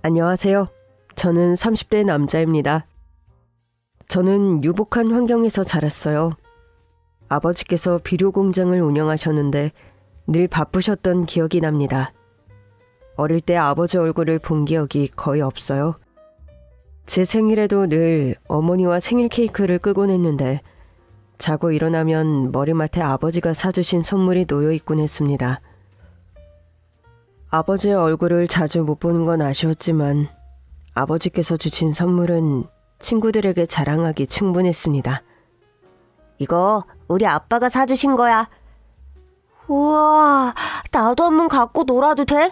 안녕하세요. 저는 30대 남자입니다. 저는 유복한 환경에서 자랐어요. 아버지께서 비료 공장을 운영하셨는데 늘 바쁘셨던 기억이 납니다. 어릴 때 아버지 얼굴을 본 기억이 거의 없어요. 제 생일에도 늘 어머니와 생일 케이크를 끄곤 했는데 자고 일어나면 머리맡에 아버지가 사주신 선물이 놓여 있곤 했습니다. 아버지의 얼굴을 자주 못 보는 건 아쉬웠지만 아버지께서 주신 선물은 친구들에게 자랑하기 충분했습니다. 이거 우리 아빠가 사주신 거야. 우와, 나도 한번 갖고 놀아도 돼?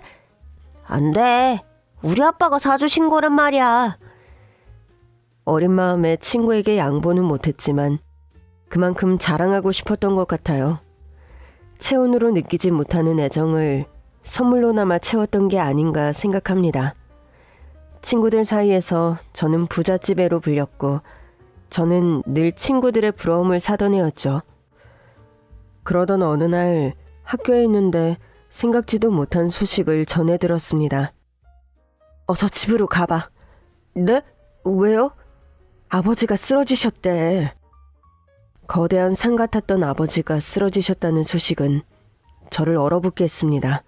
안 돼. 우리 아빠가 사주신 거란 말이야. 어린 마음에 친구에게 양보는 못했지만 그만큼 자랑하고 싶었던 것 같아요. 체온으로 느끼지 못하는 애정을 선물로나마 채웠던 게 아닌가 생각합니다. 친구들 사이에서 저는 부잣집애로 불렸고 저는 늘 친구들의 부러움을 사던 애였죠. 그러던 어느 날 학교에 있는데 생각지도 못한 소식을 전해 들었습니다. 어서 집으로 가봐. 네? 왜요? 아버지가 쓰러지셨대. 거대한 산 같았던 아버지가 쓰러지셨다는 소식은 저를 얼어붙게 했습니다.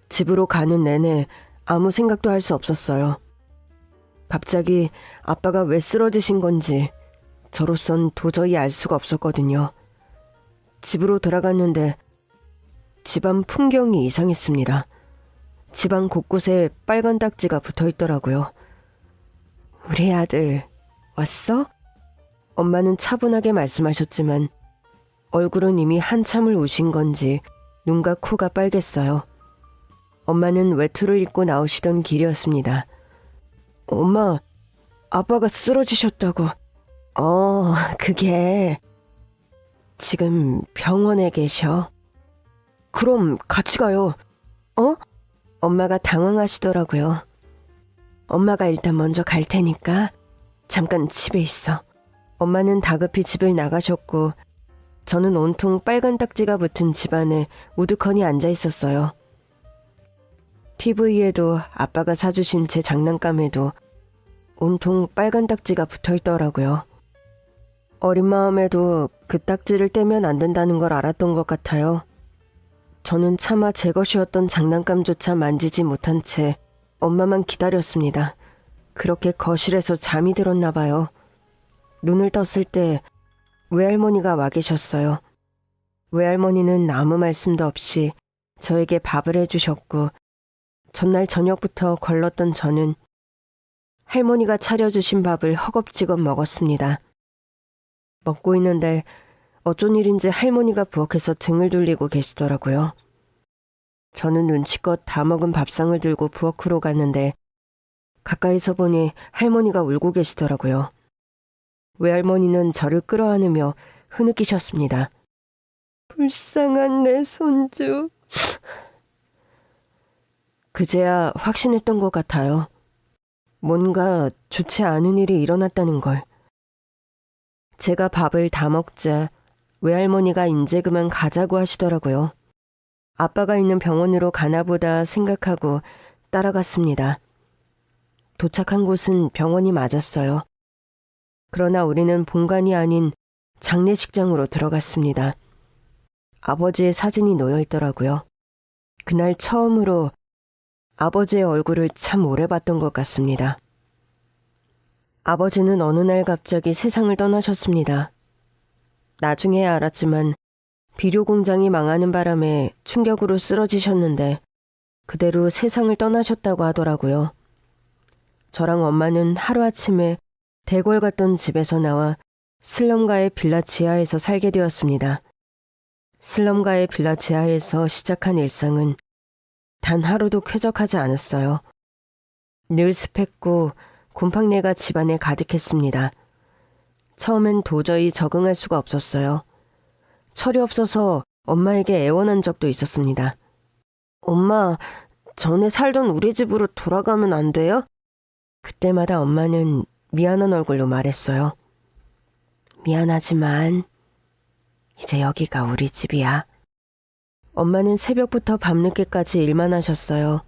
집으로 가는 내내 아무 생각도 할 수 없었어요. 갑자기 아빠가 왜 쓰러지신 건지 저로선 도저히 알 수가 없었거든요. 집으로 돌아갔는데 집안 풍경이 이상했습니다. 집안 곳곳에 빨간 딱지가 붙어 있더라고요. 우리 아들 왔어? 엄마는 차분하게 말씀하셨지만 얼굴은 이미 한참을 우신 건지 눈과 코가 빨갰어요. 엄마는 외투를 입고 나오시던 길이었습니다. 엄마, 아빠가 쓰러지셨다고. 그게 지금 병원에 계셔. 그럼 같이 가요. 엄마가 당황하시더라고요. 엄마가 일단 먼저 갈 테니까 잠깐 집에 있어. 엄마는 다급히 집을 나가셨고 저는 온통 빨간 딱지가 붙은 집안에 우두커니 앉아 있었어요. TV에도 아빠가 사주신 제 장난감에도 온통 빨간 딱지가 붙어 있더라고요. 어린 마음에도 그 딱지를 떼면 안 된다는 걸 알았던 것 같아요. 저는 차마 제 것이었던 장난감조차 만지지 못한 채 엄마만 기다렸습니다. 그렇게 거실에서 잠이 들었나 봐요. 눈을 떴을 때 외할머니가 와 계셨어요. 외할머니는 아무 말씀도 없이 저에게 밥을 해주셨고 전날 저녁부터 걸렀던 저는 할머니가 차려주신 밥을 허겁지겁 먹었습니다. 먹고 있는데 어쩐 일인지 할머니가 부엌에서 등을 돌리고 계시더라고요. 저는 눈치껏 다 먹은 밥상을 들고 부엌으로 갔는데 가까이서 보니 할머니가 울고 계시더라고요. 외할머니는 저를 끌어안으며 흐느끼셨습니다. 불쌍한 내 손주. 그제야 확신했던 것 같아요. 뭔가 좋지 않은 일이 일어났다는 걸. 제가 밥을 다 먹자 외할머니가 이제 그만 가자고 하시더라고요. 아빠가 있는 병원으로 가나보다 생각하고 따라갔습니다. 도착한 곳은 병원이 맞았어요. 그러나 우리는 본관이 아닌 장례식장으로 들어갔습니다. 아버지의 사진이 놓여 있더라고요. 그날 처음으로 아버지의 얼굴을 참 오래 봤던 것 같습니다. 아버지는 어느 날 갑자기 세상을 떠나셨습니다. 나중에 알았지만 비료 공장이 망하는 바람에 충격으로 쓰러지셨는데 그대로 세상을 떠나셨다고 하더라고요. 저랑 엄마는 하루아침에 대궐 갔던 집에서 나와 슬럼가의 빌라 지하에서 살게 되었습니다. 슬럼가의 빌라 지하에서 시작한 일상은 단 하루도 쾌적하지 않았어요. 늘 습했고 곰팡내가 집안에 가득했습니다. 처음엔 도저히 적응할 수가 없었어요. 철이 없어서 엄마에게 애원한 적도 있었습니다. 엄마, 전에 살던 우리 집으로 돌아가면 안 돼요? 그때마다 엄마는 미안한 얼굴로 말했어요. 미안하지만 이제 여기가 우리 집이야. 엄마는 새벽부터 밤늦게까지 일만 하셨어요.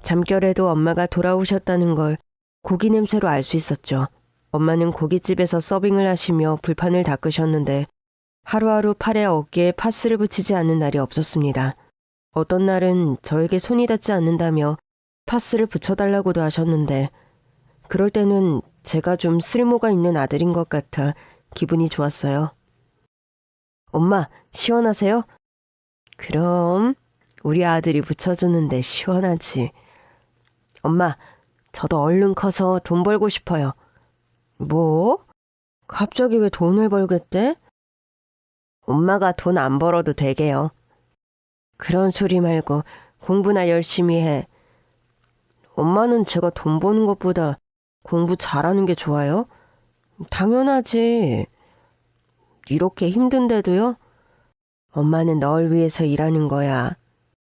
잠결에도 엄마가 돌아오셨다는 걸 고기 냄새로 알 수 있었죠. 엄마는 고깃집에서 서빙을 하시며 불판을 닦으셨는데 하루하루 팔에 어깨에 파스를 붙이지 않는 날이 없었습니다. 어떤 날은 저에게 손이 닿지 않는다며 파스를 붙여달라고도 하셨는데 그럴 때는 제가 좀 쓸모가 있는 아들인 것 같아 기분이 좋았어요. 엄마, 시원하세요? 그럼 우리 아들이 붙여주는데 시원하지. 엄마, 저도 얼른 커서 돈 벌고 싶어요. 뭐? 갑자기 왜 돈을 벌겠대? 엄마가 돈 안 벌어도 되게요. 그런 소리 말고 공부나 열심히 해. 엄마는 제가 돈 버는 것보다 공부 잘하는 게 좋아요? 당연하지. 이렇게 힘든데도요? 엄마는 널 위해서 일하는 거야.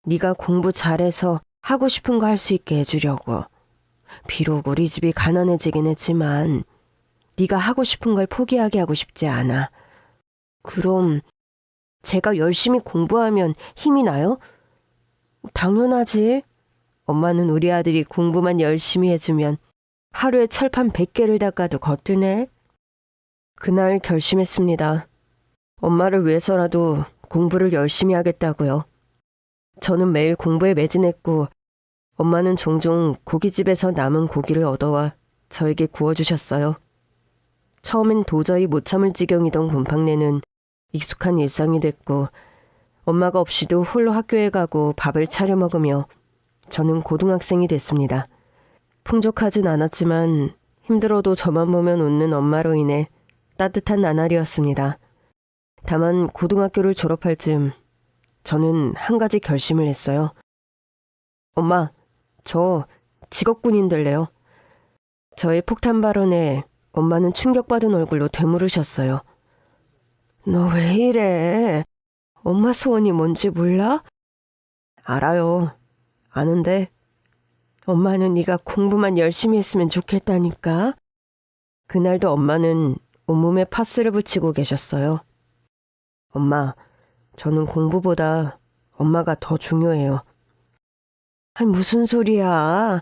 네가 공부 잘해서 하고 싶은 거 할 수 있게 해주려고. 비록 우리 집이 가난해지긴 했지만 네가 하고 싶은 걸 포기하게 하고 싶지 않아. 그럼 제가 열심히 공부하면 힘이 나요? 당연하지. 엄마는 우리 아들이 공부만 열심히 해주면 하루에 철판 100개를 닦아도 거뜬해. 그날 결심했습니다. 엄마를 위해서라도 공부를 열심히 하겠다고요. 저는 매일 공부에 매진했고 엄마는 종종 고깃집에서 남은 고기를 얻어와 저에게 구워주셨어요. 처음엔 도저히 못 참을 지경이던 곰팡내는 익숙한 일상이 됐고 엄마가 없이도 홀로 학교에 가고 밥을 차려 먹으며 저는 고등학생이 됐습니다. 풍족하진 않았지만 힘들어도 저만 보면 웃는 엄마로 인해 따뜻한 나날이었습니다. 다만 고등학교를 졸업할 즈음 저는 한 가지 결심을 했어요. 엄마, 저 직업군인 될래요. 저의 폭탄 발언에 엄마는 충격받은 얼굴로 되물으셨어요. 너 왜 이래? 엄마 소원이 뭔지 몰라? 알아요. 아는데 엄마는 네가 공부만 열심히 했으면 좋겠다니까. 그날도 엄마는 온몸에 파스를 붙이고 계셨어요. 엄마, 저는 공부보다 엄마가 더 중요해요. 아니 무슨 소리야.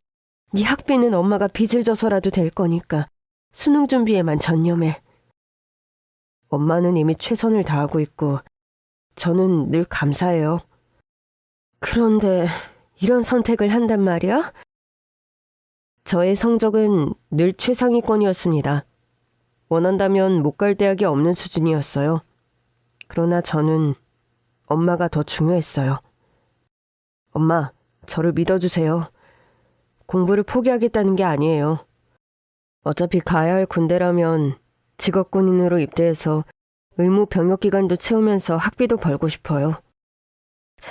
네 학비는 엄마가 빚을 져서라도 될 거니까 수능 준비에만 전념해. 엄마는 이미 최선을 다하고 있고 저는 늘 감사해요. 그런데 이런 선택을 한단 말이야? 저의 성적은 늘 최상위권이었습니다. 원한다면 못 갈 대학이 없는 수준이었어요. 그러나 저는 엄마가 더 중요했어요. 엄마, 저를 믿어주세요. 공부를 포기하겠다는 게 아니에요. 어차피 가야 할 군대라면 직업군인으로 입대해서 의무 병역 기간도 채우면서 학비도 벌고 싶어요.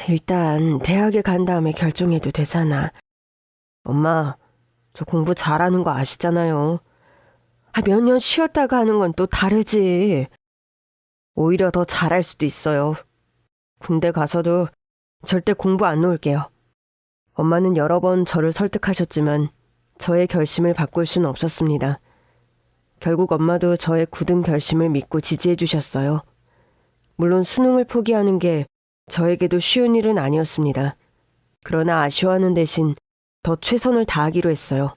일단 대학에 간 다음에 결정해도 되잖아. 엄마, 저 공부 잘하는 거 아시잖아요. 몇 년 쉬었다가 하는 건 또 다르지. 오히려 더 잘할 수도 있어요. 군대 가서도 절대 공부 안 놓을게요. 엄마는 여러 번 저를 설득하셨지만 저의 결심을 바꿀 수는 없었습니다. 결국 엄마도 저의 굳은 결심을 믿고 지지해 주셨어요. 물론 수능을 포기하는 게 저에게도 쉬운 일은 아니었습니다. 그러나 아쉬워하는 대신 더 최선을 다하기로 했어요.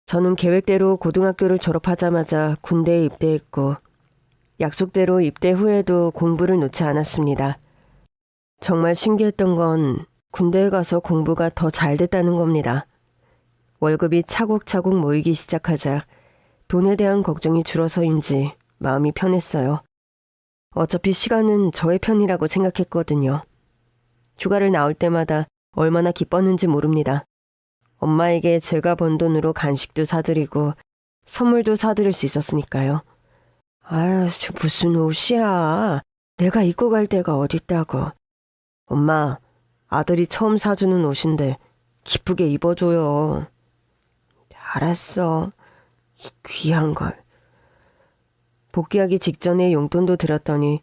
저는 계획대로 고등학교를 졸업하자마자 군대에 입대했고 약속대로 입대 후에도 공부를 놓지 않았습니다. 정말 신기했던 건 군대에 가서 공부가 더 잘 됐다는 겁니다. 월급이 차곡차곡 모이기 시작하자 돈에 대한 걱정이 줄어서인지 마음이 편했어요. 어차피 시간은 저의 편이라고 생각했거든요. 휴가를 나올 때마다 얼마나 기뻤는지 모릅니다. 엄마에게 제가 번 돈으로 간식도 사드리고 선물도 사드릴 수 있었으니까요. 아유, 무슨 옷이야. 내가 입고 갈 데가 어딨다고. 엄마, 아들이 처음 사주는 옷인데 기쁘게 입어줘요. 알았어. 귀한 걸. 복귀하기 직전에 용돈도 드렸더니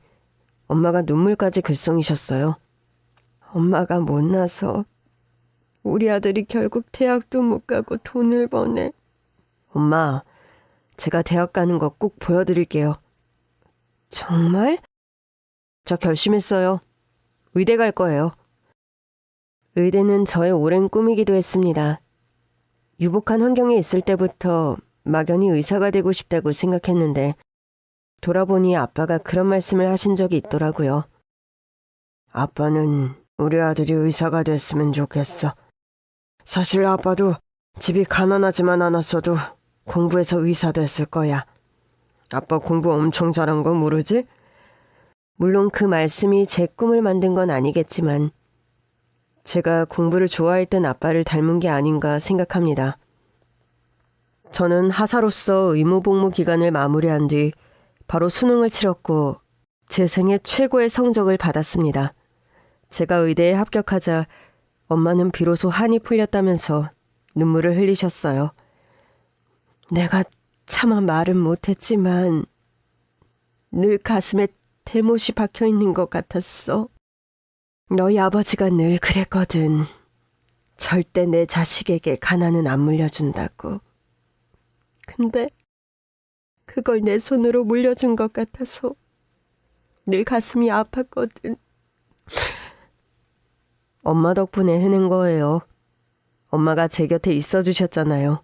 엄마가 눈물까지 글썽이셨어요. 엄마가 못나서 우리 아들이 결국 대학도 못 가고 돈을 버네. 엄마, 제가 대학 가는 거 꼭 보여드릴게요. 정말? 저 결심했어요. 의대 갈 거예요. 의대는 저의 오랜 꿈이기도 했습니다. 유복한 환경에 있을 때부터 막연히 의사가 되고 싶다고 생각했는데 돌아보니 아빠가 그런 말씀을 하신 적이 있더라고요. 아빠는 우리 아들이 의사가 됐으면 좋겠어. 사실 아빠도 집이 가난하지만 않았어도 공부해서 의사 됐을 거야. 아빠 공부 엄청 잘한 거 모르지? 물론 그 말씀이 제 꿈을 만든 건 아니겠지만 제가 공부를 좋아했던 아빠를 닮은 게 아닌가 생각합니다. 저는 하사로서 의무복무 기간을 마무리한 뒤 바로 수능을 치렀고 제 생애 최고의 성적을 받았습니다. 제가 의대에 합격하자 엄마는 비로소 한이 풀렸다면서 눈물을 흘리셨어요. 내가 차마 말은 못했지만 늘 가슴에 대못이 박혀 있는 것 같았어. 너희 아버지가 늘 그랬거든. 절대 내 자식에게 가난은 안 물려준다고. 근데 그걸 내 손으로 물려준 것 같아서 늘 가슴이 아팠거든. 엄마 덕분에 해낸 거예요. 엄마가 제 곁에 있어주셨잖아요.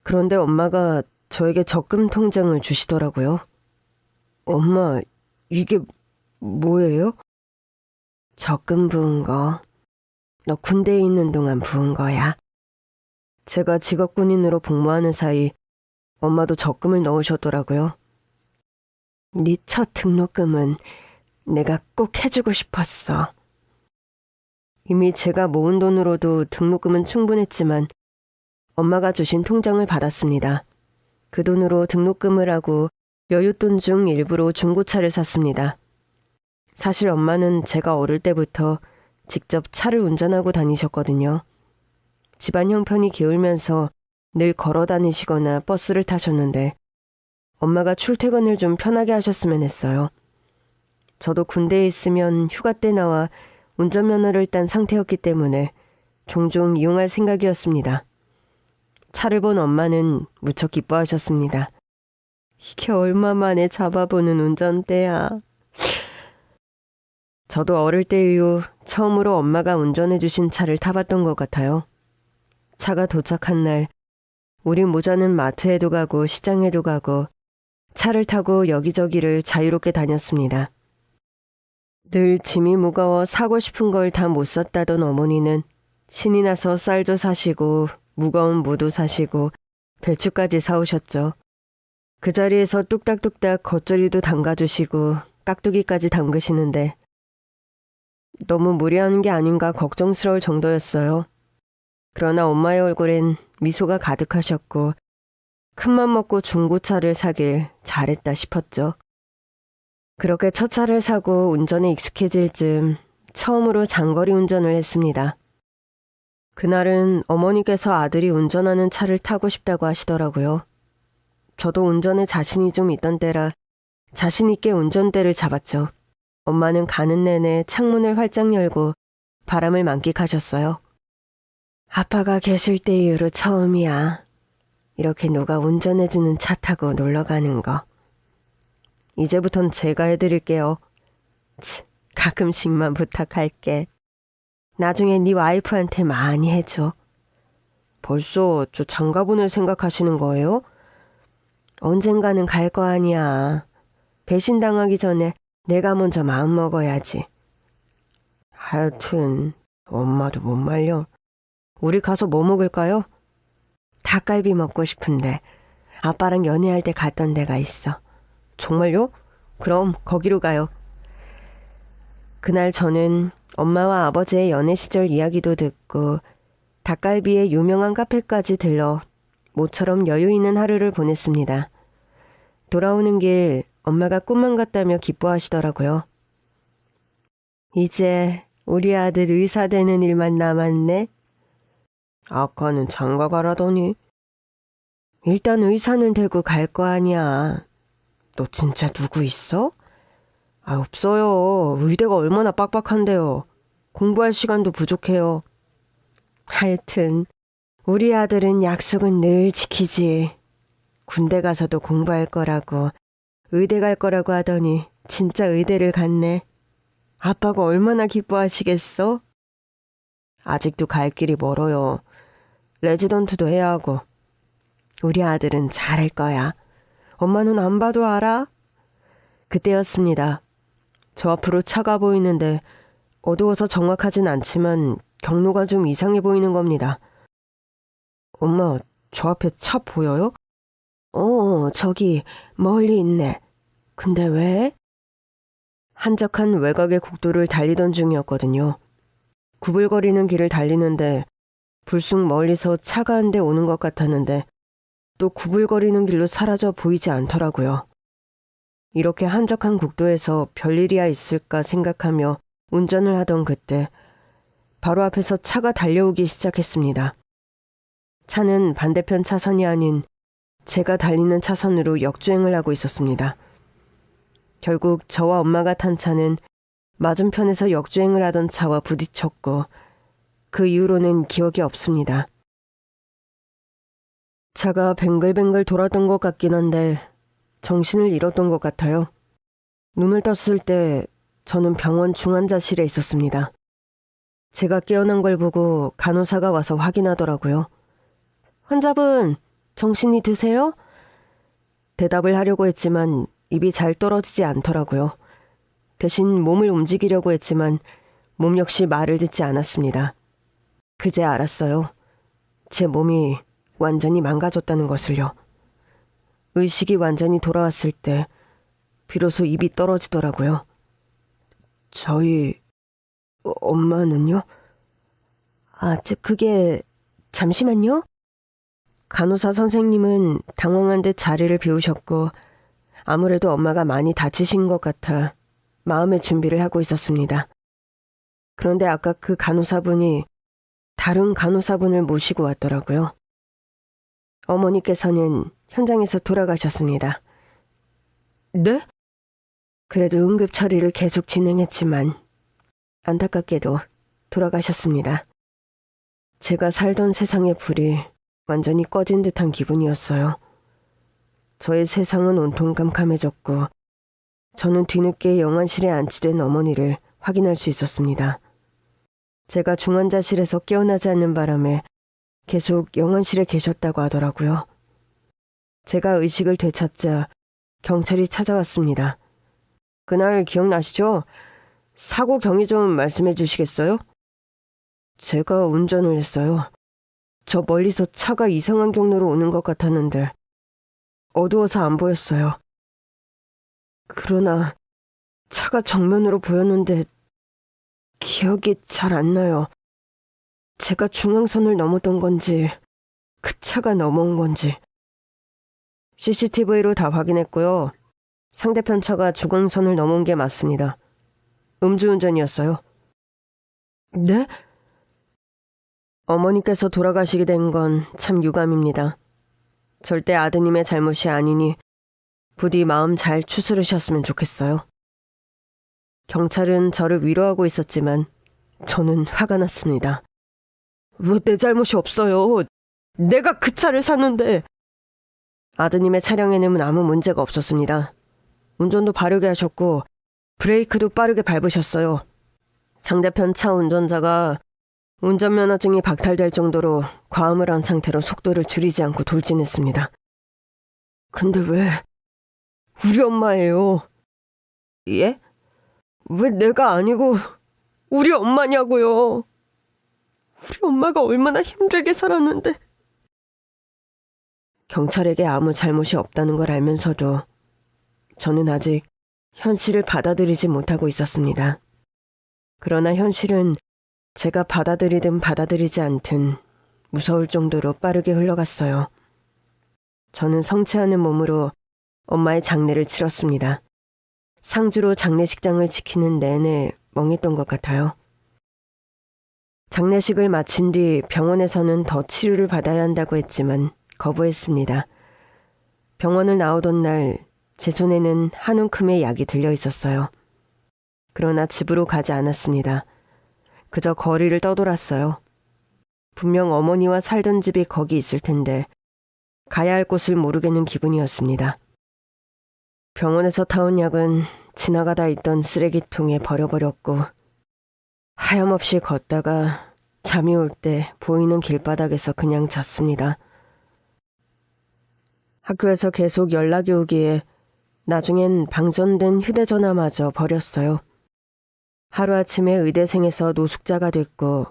그런데 엄마가 저에게 적금 통장을 주시더라고요. 엄마, 이게 뭐예요? 적금 부은 거. 너 군대에 있는 동안 부은 거야. 제가 직업군인으로 복무하는 사이 엄마도 적금을 넣으셨더라고요. 네 첫 등록금은 내가 꼭 해주고 싶었어. 이미 제가 모은 돈으로도 등록금은 충분했지만 엄마가 주신 통장을 받았습니다. 그 돈으로 등록금을 하고 여윳돈 중 일부로 중고차를 샀습니다. 사실 엄마는 제가 어릴 때부터 직접 차를 운전하고 다니셨거든요. 집안 형편이 기울면서 늘 걸어 다니시거나 버스를 타셨는데 엄마가 출퇴근을 좀 편하게 하셨으면 했어요. 저도 군대에 있으면 휴가 때 나와 운전면허를 딴 상태였기 때문에 종종 이용할 생각이었습니다. 차를 본 엄마는 무척 기뻐하셨습니다. 이게 얼마 만에 잡아보는 운전대야. 저도 어릴 때 이후 처음으로 엄마가 운전해주신 차를 타봤던 것 같아요. 차가 도착한 날 우리 모자는 마트에도 가고 시장에도 가고 차를 타고 여기저기를 자유롭게 다녔습니다. 늘 짐이 무거워 사고 싶은 걸 다 못 샀다던 어머니는 신이 나서 쌀도 사시고 무거운 무도 사시고 배추까지 사오셨죠. 그 자리에서 뚝딱뚝딱 겉절이도 담가주시고 깍두기까지 담그시는데 너무 무리하는 게 아닌가 걱정스러울 정도였어요. 그러나 엄마의 얼굴엔 미소가 가득하셨고 큰맘 먹고 중고차를 사길 잘했다 싶었죠. 그렇게 첫 차를 사고 운전에 익숙해질 즈음 처음으로 장거리 운전을 했습니다. 그날은 어머니께서 아들이 운전하는 차를 타고 싶다고 하시더라고요. 저도 운전에 자신이 좀 있던 때라 자신 있게 운전대를 잡았죠. 엄마는 가는 내내 창문을 활짝 열고 바람을 만끽하셨어요. 아빠가 계실 때 이후로 처음이야. 이렇게 누가 운전해주는 차 타고 놀러 가는 거. 이제부턴 제가 해드릴게요. 가끔씩만 부탁할게. 나중에 네 와이프한테 많이 해줘. 벌써 저 장가보낼 생각하시는 거예요? 언젠가는 갈 거 아니야. 배신당하기 전에 내가 먼저 마음 먹어야지. 하여튼 엄마도 못 말려. 우리 가서 뭐 먹을까요? 닭갈비 먹고 싶은데 아빠랑 연애할 때 갔던 데가 있어. 정말요? 그럼 거기로 가요. 그날 저는 엄마와 아버지의 연애 시절 이야기도 듣고 닭갈비의 유명한 카페까지 들러 모처럼 여유 있는 하루를 보냈습니다. 돌아오는 길 엄마가 꿈만 같다며 기뻐하시더라고요. 이제 우리 아들 의사 되는 일만 남았네. 아까는 장가 가라더니. 일단 의사는 되고 갈 거 아니야. 너 진짜 누구 있어? 없어요. 의대가 얼마나 빡빡한데요. 공부할 시간도 부족해요. 하여튼 우리 아들은 약속은 늘 지키지. 군대 가서도 공부할 거라고 의대 갈 거라고 하더니 진짜 의대를 갔네. 아빠가 얼마나 기뻐하시겠어? 아직도 갈 길이 멀어요. 레지던트도 해야 하고. 우리 아들은 잘할 거야. 엄마 눈 안 봐도 알아? 그때였습니다. 저 앞으로 차가 보이는데 어두워서 정확하진 않지만 경로가 좀 이상해 보이는 겁니다. 엄마, 저 앞에 차 보여요? 저기 멀리 있네. 근데 왜? 한적한 외곽의 국도를 달리던 중이었거든요. 구불거리는 길을 달리는데 불쑥 멀리서 차가 한 대 오는 것 같았는데 또 구불거리는 길로 사라져 보이지 않더라고요. 이렇게 한적한 국도에서 별일이야 있을까 생각하며 운전을 하던 그때 바로 앞에서 차가 달려오기 시작했습니다. 차는 반대편 차선이 아닌 제가 달리는 차선으로 역주행을 하고 있었습니다. 결국 저와 엄마가 탄 차는 맞은편에서 역주행을 하던 차와 부딪혔고 그 이후로는 기억이 없습니다. 차가 뱅글뱅글 돌았던 것 같긴 한데 정신을 잃었던 것 같아요. 눈을 떴을 때 저는 병원 중환자실에 있었습니다. 제가 깨어난 걸 보고 간호사가 와서 확인하더라고요. 환자분, 정신이 드세요? 대답을 하려고 했지만 입이 잘 떨어지지 않더라고요. 대신 몸을 움직이려고 했지만 몸 역시 말을 듣지 않았습니다. 그제 알았어요. 제 몸이 완전히 망가졌다는 것을요. 의식이 완전히 돌아왔을 때 비로소 입이 떨어지더라고요. 저희 엄마는요? 그게 잠시만요. 간호사 선생님은 당황한 듯 자리를 비우셨고 아무래도 엄마가 많이 다치신 것 같아 마음의 준비를 하고 있었습니다. 그런데 아까 그 간호사분이 다른 간호사분을 모시고 왔더라고요. 어머니께서는 현장에서 돌아가셨습니다. 네? 그래도 응급 처리를 계속 진행했지만 안타깝게도 돌아가셨습니다. 제가 살던 세상의 불이 완전히 꺼진 듯한 기분이었어요. 저의 세상은 온통 깜깜해졌고 저는 뒤늦게 영안실에 안치된 어머니를 확인할 수 있었습니다. 제가 중환자실에서 깨어나지 않는 바람에 계속 영안실에 계셨다고 하더라고요. 제가 의식을 되찾자 경찰이 찾아왔습니다. 그날 기억나시죠? 사고 경위 좀 말씀해 주시겠어요? 제가 운전을 했어요. 저 멀리서 차가 이상한 경로로 오는 것 같았는데 어두워서 안 보였어요. 그러나 차가 정면으로 보였는데 기억이 잘 안 나요. 제가 중앙선을 넘었던 건지 그 차가 넘어온 건지. CCTV로 다 확인했고요. 상대편 차가 중앙선을 넘어온 게 맞습니다. 음주운전이었어요. 네? 어머니께서 돌아가시게 된 건 참 유감입니다. 절대 아드님의 잘못이 아니니 부디 마음 잘 추스르셨으면 좋겠어요. 경찰은 저를 위로하고 있었지만 저는 화가 났습니다. 왜 내 잘못이 없어요? 내가 그 차를 샀는데. 아드님의 차량에는 아무 문제가 없었습니다. 운전도 바르게 하셨고 브레이크도 빠르게 밟으셨어요. 상대편 차 운전자가 운전면허증이 박탈될 정도로 과음을 한 상태로 속도를 줄이지 않고 돌진했습니다. 근데 왜 우리 엄마예요? 예? 왜 내가 아니고 우리 엄마냐고요? 우리 엄마가 얼마나 힘들게 살았는데. 경찰에게 아무 잘못이 없다는 걸 알면서도 저는 아직 현실을 받아들이지 못하고 있었습니다. 그러나 현실은 제가 받아들이든 받아들이지 않든 무서울 정도로 빠르게 흘러갔어요. 저는 성취하는 몸으로 엄마의 장례를 치렀습니다. 상주로 장례식장을 지키는 내내 멍했던 것 같아요. 장례식을 마친 뒤 병원에서는 더 치료를 받아야 한다고 했지만 거부했습니다. 병원을 나오던 날 제 손에는 한 움큼의 약이 들려 있었어요. 그러나 집으로 가지 않았습니다. 그저 거리를 떠돌았어요. 분명 어머니와 살던 집이 거기 있을 텐데 가야 할 곳을 모르겠는 기분이었습니다. 병원에서 타온 약은 지나가다 있던 쓰레기통에 버려버렸고 하염없이 걷다가 잠이 올 때 보이는 길바닥에서 그냥 잤습니다. 학교에서 계속 연락이 오기에 나중엔 방전된 휴대전화마저 버렸어요. 하루아침에 의대생에서 노숙자가 됐고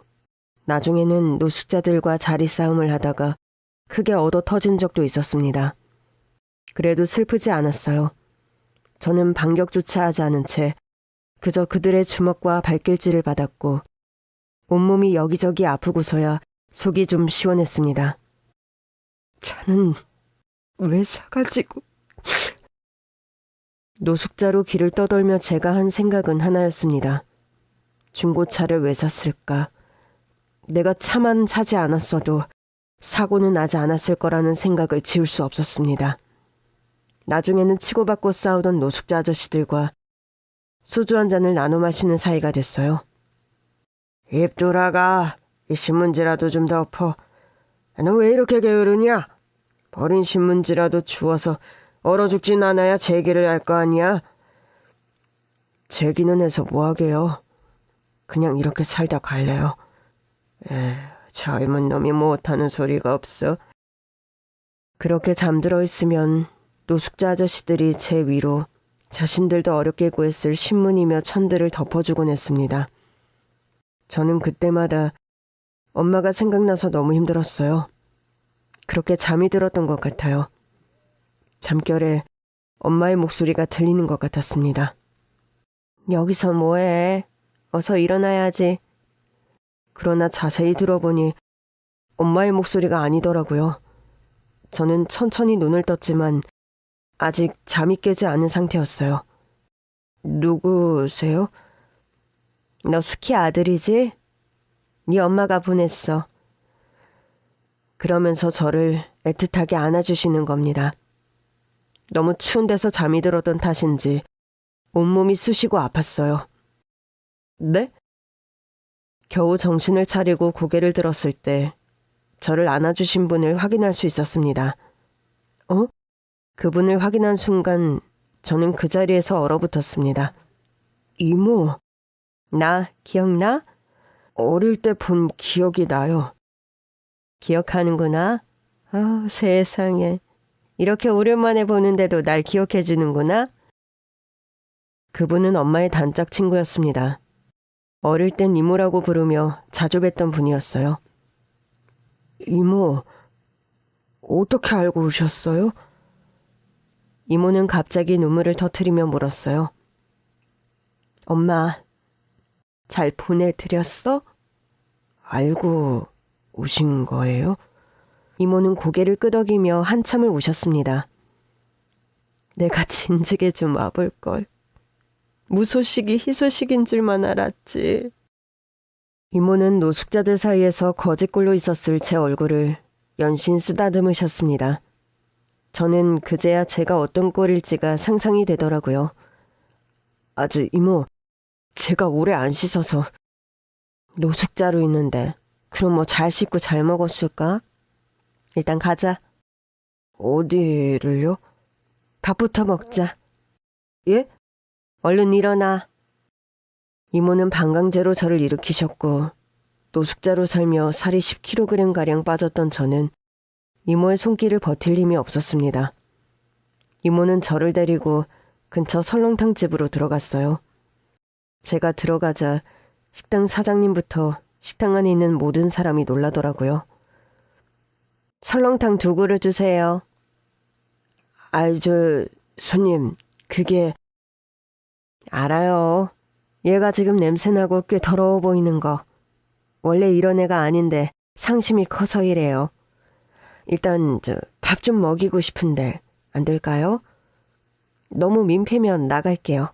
나중에는 노숙자들과 자리 싸움을 하다가 크게 얻어 터진 적도 있었습니다. 그래도 슬프지 않았어요. 저는 반격조차 하지 않은 채 그저 그들의 주먹과 발길질을 받았고 온몸이 여기저기 아프고서야 속이 좀 시원했습니다. 차는 왜 사가지고... 노숙자로 길을 떠돌며 제가 한 생각은 하나였습니다. 중고차를 왜 샀을까? 내가 차만 사지 않았어도 사고는 나지 않았을 거라는 생각을 지울 수 없었습니다. 나중에는 치고받고 싸우던 노숙자 아저씨들과 소주 한 잔을 나눠 마시는 사이가 됐어요. 입 돌아가. 이 신문지라도 좀 덮어. 너 왜 이렇게 게으르냐? 버린 신문지라도 주워서 얼어 죽진 않아야 제기를 할 거 아니야? 제기는 해서 뭐하게요? 그냥 이렇게 살다 갈래요. 젊은 놈이 못하는 소리가 없어. 그렇게 잠들어 있으면 노숙자 아저씨들이 제 위로 자신들도 어렵게 구했을 신문이며 천들을 덮어주곤 했습니다. 저는 그때마다 엄마가 생각나서 너무 힘들었어요. 그렇게 잠이 들었던 것 같아요. 잠결에 엄마의 목소리가 들리는 것 같았습니다. 여기서 뭐해? 어서 일어나야지. 그러나 자세히 들어보니 엄마의 목소리가 아니더라고요. 저는 천천히 눈을 떴지만 아직 잠이 깨지 않은 상태였어요. 누구세요? 너 스키 아들이지? 네 엄마가 보냈어. 그러면서 저를 애틋하게 안아주시는 겁니다. 너무 추운 데서 잠이 들었던 탓인지 온몸이 쑤시고 아팠어요. 네? 겨우 정신을 차리고 고개를 들었을 때 저를 안아주신 분을 확인할 수 있었습니다. 그분을 확인한 순간 저는 그 자리에서 얼어붙었습니다. 이모, 나 기억나? 어릴 때 본 기억이 나요. 기억하는구나? 세상에. 이렇게 오랜만에 보는데도 날 기억해주는구나? 그분은 엄마의 단짝 친구였습니다. 어릴 땐 이모라고 부르며 자주 뵀던 분이었어요. 이모, 어떻게 알고 오셨어요? 이모는 갑자기 눈물을 터뜨리며 물었어요. 엄마, 잘 보내드렸어? 알고 오신 거예요? 이모는 고개를 끄덕이며 한참을 우셨습니다. 내가 진즉에 좀 와볼걸. 무소식이 희소식인 줄만 알았지. 이모는 노숙자들 사이에서 거짓골로 있었을 제 얼굴을 연신 쓰다듬으셨습니다. 저는 그제야 제가 어떤 꼴일지가 상상이 되더라고요. 아주 이모, 제가 오래 안 씻어서 노숙자로 있는데 그럼 뭐 잘 씻고 잘 먹었을까? 일단 가자. 어디를요? 밥부터 먹자. 예? 얼른 일어나. 이모는 방광제로 저를 일으키셨고 노숙자로 살며 살이 10kg가량 빠졌던 저는 이모의 손길을 버틸 힘이 없었습니다. 이모는 저를 데리고 근처 설렁탕 집으로 들어갔어요. 제가 들어가자 식당 사장님부터 식당 안에 있는 모든 사람이 놀라더라고요. 설렁탕 2그릇 주세요. 손님, 그게... 알아요. 얘가 지금 냄새나고 꽤 더러워 보이는 거. 원래 이런 애가 아닌데 상심이 커서 이래요. 일단 밥 좀 먹이고 싶은데 안 될까요? 너무 민폐면 나갈게요.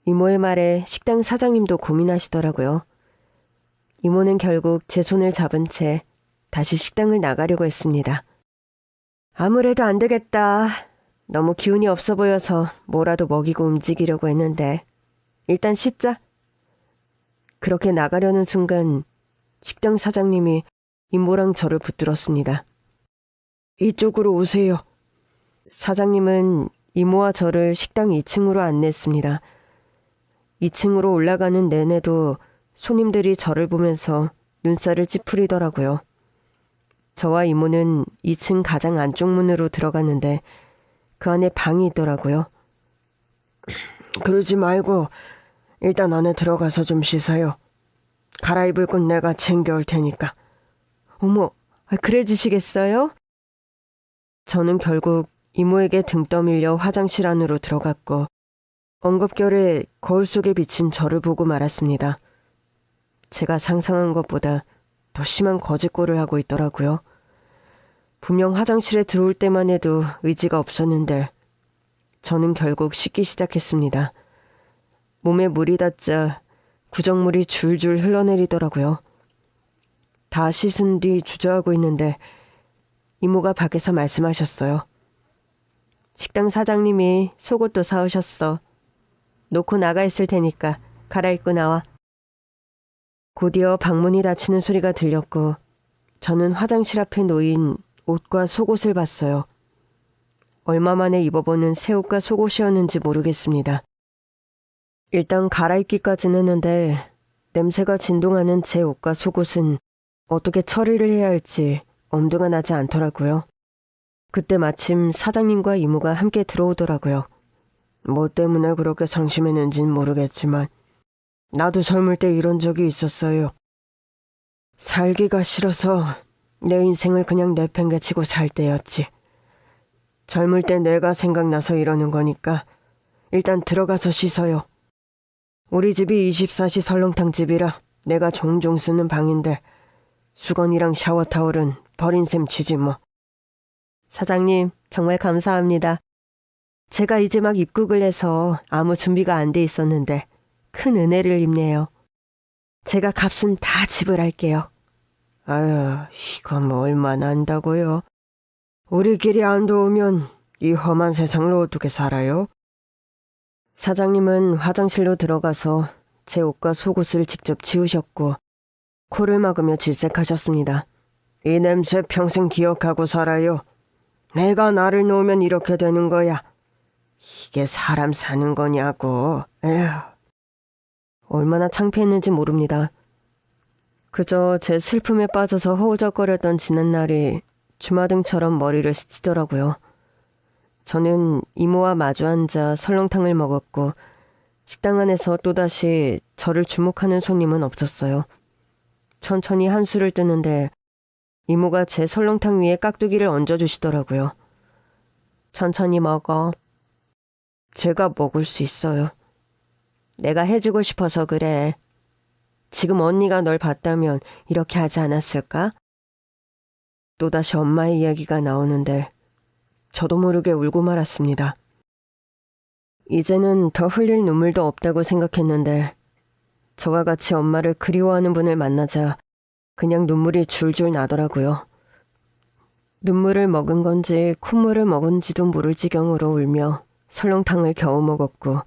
이모의 말에 식당 사장님도 고민하시더라고요. 이모는 결국 제 손을 잡은 채 다시 식당을 나가려고 했습니다. 아무래도 안 되겠다. 너무 기운이 없어 보여서 뭐라도 먹이고 움직이려고 했는데 일단 씻자. 그렇게 나가려는 순간 식당 사장님이 이모랑 저를 붙들었습니다. 이쪽으로 오세요. 사장님은 이모와 저를 식당 2층으로 안내했습니다. 2층으로 올라가는 내내도 손님들이 저를 보면서 눈살을 찌푸리더라고요. 저와 이모는 2층 가장 안쪽 문으로 들어갔는데 그 안에 방이 있더라고요. 그러지 말고 일단 안에 들어가서 좀 씻어요. 갈아입을 건 내가 챙겨올 테니까. 어머, 그래 주시겠어요? 저는 결국 이모에게 등 떠밀려 화장실 안으로 들어갔고 엉겁결에 거울 속에 비친 저를 보고 말았습니다. 제가 상상한 것보다 더 심한 거짓골을 하고 있더라고요. 분명 화장실에 들어올 때만 해도 의지가 없었는데 저는 결국 씻기 시작했습니다. 몸에 물이 닿자 구정물이 줄줄 흘러내리더라고요. 다 씻은 뒤 주저하고 있는데 이모가 밖에서 말씀하셨어요. 식당 사장님이 속옷도 사오셨어. 놓고 나가 있을 테니까 갈아입고 나와. 곧이어 방문이 닫히는 소리가 들렸고 저는 화장실 앞에 놓인 옷과 속옷을 봤어요. 얼마 만에 입어보는 새 옷과 속옷이었는지 모르겠습니다. 일단 갈아입기까지는 했는데 냄새가 진동하는 제 옷과 속옷은 어떻게 처리를 해야 할지 엄두가 나지 않더라고요. 그때 마침 사장님과 이모가 함께 들어오더라고요. 뭐 때문에 그렇게 상심했는진 모르겠지만 나도 젊을 때 이런 적이 있었어요. 살기가 싫어서 내 인생을 그냥 내팽개치고 살 때였지. 젊을 때 내가 생각나서 이러는 거니까 일단 들어가서 씻어요. 우리 집이 24시 설렁탕 집이라 내가 종종 쓰는 방인데 수건이랑 샤워타올은 버린 셈 치지 뭐. 사장님, 정말 감사합니다. 제가 이제 막 입국을 해서 아무 준비가 안 돼 있었는데 큰 은혜를 입네요. 제가 값은 다 지불할게요. 아유, 이거 뭐 얼마나 한다고요? 우리끼리 안 도우면 이 험한 세상을 어떻게 살아요? 사장님은 화장실로 들어가서 제 옷과 속옷을 직접 치우셨고 코를 막으며 질색하셨습니다. 이 냄새 평생 기억하고 살아요. 내가 나를 놓으면 이렇게 되는 거야. 이게 사람 사는 거냐고. 에휴. 얼마나 창피했는지 모릅니다. 그저 제 슬픔에 빠져서 허우적거렸던 지난날이 주마등처럼 머리를 스치더라고요. 저는 이모와 마주 앉아 설렁탕을 먹었고 식당 안에서 또다시 저를 주목하는 손님은 없었어요. 천천히 한술을 뜨는데 이모가 제 설렁탕 위에 깍두기를 얹어주시더라고요. 천천히 먹어. 제가 먹을 수 있어요. 내가 해주고 싶어서 그래. 지금 언니가 널 봤다면 이렇게 하지 않았을까? 또다시 엄마의 이야기가 나오는데 저도 모르게 울고 말았습니다. 이제는 더 흘릴 눈물도 없다고 생각했는데 저와 같이 엄마를 그리워하는 분을 만나자 그냥 눈물이 줄줄 나더라고요. 눈물을 먹은 건지 콧물을 먹은지도 모를 지경으로 울며 설렁탕을 겨우 먹었고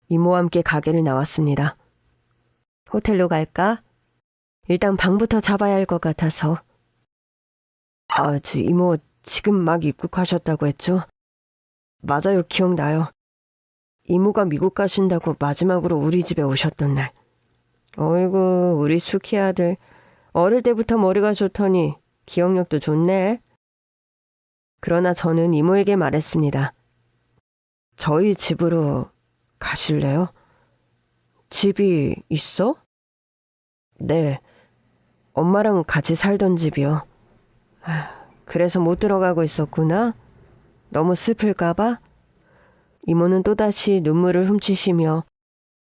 이모와 함께 가게를 나왔습니다. 호텔로 갈까? 일단 방부터 잡아야 할 것 같아서. 이모 지금 막 입국하셨다고 했죠? 맞아요, 기억나요. 이모가 미국 가신다고 마지막으로 우리 집에 오셨던 날. 어이구, 우리 수키 아들. 어릴 때부터 머리가 좋더니 기억력도 좋네. 그러나 저는 이모에게 말했습니다. 저희 집으로 가실래요? 집이 있어? 네, 엄마랑 같이 살던 집이요. 그래서 못 들어가고 있었구나. 너무 슬플까봐? 이모는 또다시 눈물을 훔치시며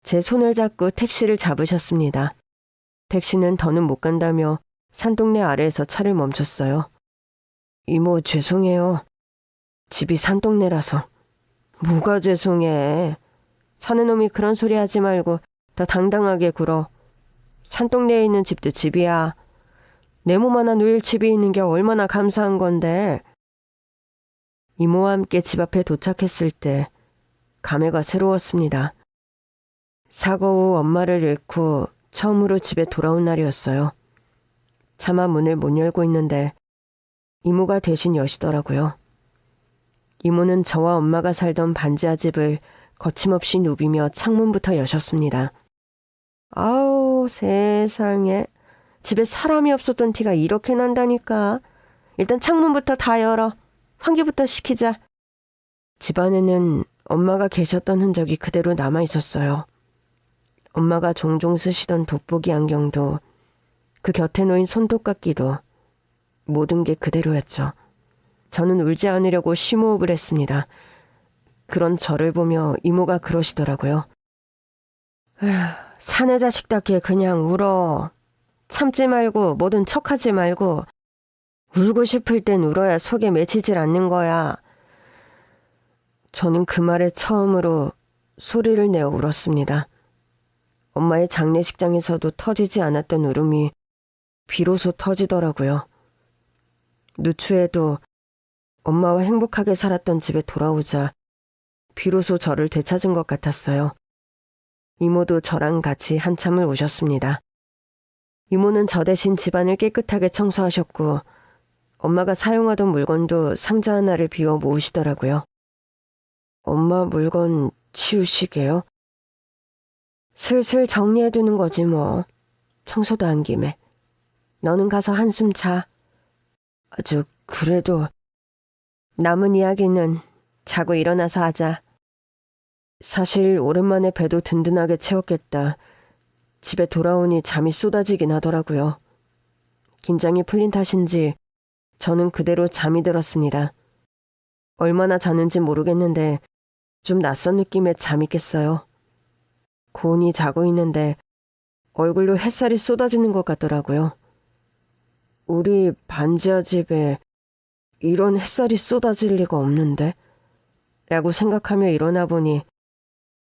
제 손을 잡고 택시를 잡으셨습니다. 택시는 더는 못 간다며 산동네 아래에서 차를 멈췄어요. 이모 죄송해요. 집이 산동네라서. 뭐가 죄송해. 사는 놈이 그런 소리 하지 말고 더 당당하게 굴어. 산동네에 있는 집도 집이야. 내 몸 하나 누일 집이 있는 게 얼마나 감사한 건데. 이모와 함께 집 앞에 도착했을 때 감회가 새로웠습니다. 사고 후 엄마를 잃고 처음으로 집에 돌아온 날이었어요. 차마 문을 못 열고 있는데 이모가 대신 여시더라고요. 이모는 저와 엄마가 살던 반지하 집을 거침없이 누비며 창문부터 여셨습니다. 아우, 아이고 세상에. 집에 사람이 없었던 티가 이렇게 난다니까. 일단 창문부터 다 열어. 환기부터 시키자. 집안에는 엄마가 계셨던 흔적이 그대로 남아 있었어요. 엄마가 종종 쓰시던 돋보기 안경도 그 곁에 놓인 손톱깎이도 모든 게 그대로였죠. 저는 울지 않으려고 심호흡을 했습니다. 그런 저를 보며 이모가 그러시더라고요. 사내 자식답게 그냥 울어. 참지 말고 뭐든 척하지 말고 울고 싶을 땐 울어야 속에 맺히질 않는 거야. 저는 그 말에 처음으로 소리를 내어 울었습니다. 엄마의 장례식장에서도 터지지 않았던 울음이 비로소 터지더라고요. 누추해도 엄마와 행복하게 살았던 집에 돌아오자 비로소 저를 되찾은 것 같았어요. 이모도 저랑 같이 한참을 우셨습니다. 이모는 저 대신 집안을 깨끗하게 청소하셨고 엄마가 사용하던 물건도 상자 하나를 비워 모으시더라고요. 엄마 물건 치우시게요? 슬슬 정리해두는 거지 뭐. 청소도 한 김에. 너는 가서 한숨 자. 아주 그래도 남은 이야기는 자고 일어나서 하자. 사실 오랜만에 배도 든든하게 채웠겠다. 집에 돌아오니 잠이 쏟아지긴 하더라고요. 긴장이 풀린 탓인지 저는 그대로 잠이 들었습니다. 얼마나 자는지 모르겠는데 좀 낯선 느낌의 잠이 깼어요. 고은이 자고 있는데 얼굴로 햇살이 쏟아지는 것 같더라고요. 우리 반지하 집에 이런 햇살이 쏟아질 리가 없는데? 라고 생각하며 일어나 보니